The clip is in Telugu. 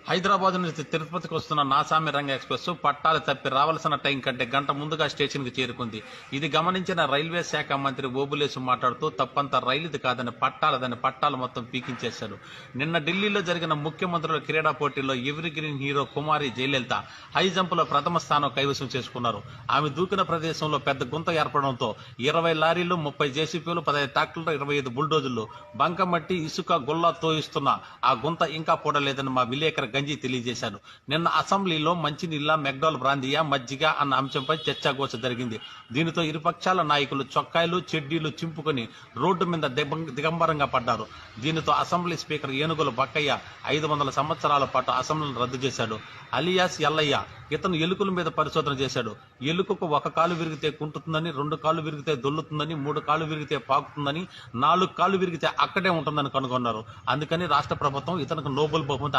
హైదరాబాద్ నుంచి తిరుపతికి వస్తున్న నాసామి రంగ ఎక్స్ప్రెస్ పట్టాలు తప్పి రావాల్సిన టైం కంటే గంట ముందుగా స్టేషన్కి చేరుకుంది. ఇది గమనించిన రైల్వే శాఖ మంత్రి ఓబులేసు మాట్లాడుతూ తప్పంతా రైలుది కాదని పట్టాలు మొత్తం పీకించేశాడు. నిన్న ఢిల్లీలో జరిగిన ముఖ్యమంత్రుల క్రీడా పోటీల్లో ఎవరి గ్రీన్ హీరో కుమారి జయలలిత హై జంపులో ప్రథమ స్థానం కైవసం చేసుకున్నారు. ఆమె దూకిన ప్రదేశంలో పెద్ద గుంత ఏర్పడడంతో 20 లారీలు, 30 జేసీపీలు, 15 ట్రాక్టర్లు, 25 బుల్డోజర్లు బంకమట్టి, ఇసుక, గుల్లా తోయిస్తున్న ఆ గుంత ఇంకా పూడలేదని మా విలేకరు గంజి తెలియజేశారు. నిన్న అసెంబ్లీలో మంచినీళ్ల, మెక్డాల్ బ్రాందియా, మజ్జిగ అన్న అంశంపై చర్చాగోచ జరిగింది. దీనితో ఇరుపక్షాల నాయకులు చొక్కాయలు, చెడ్డీలు చింపుకొని రోడ్డు మీద దిగంబరంగా పడ్డారు. దీనితో అసెంబ్లీ స్పీకర్ ఏనుగుల బక్కయ్య 500 సంవత్సరాల పాటు అసెంబ్లీని రద్దు చేశాడు. అలియాస్ ఎల్లయ్య ఇతను ఎలుకల మీద పరిశోధన చేశాడు. ఎలుకకు 1 కాలు విరిగితే కుంటుతుందని, 2 కాళ్ళు విరిగితే దొల్లుతుందని, 3 కాళ్ళు విరిగితే పాకుతుందని, 4 కాళ్ళు విరిగితే అక్కడే ఉంటుందని కనుగొన్నారు. అందుకని రాష్ట్ర ప్రభుత్వం ఇతనికి నోబెల్ బహుమతి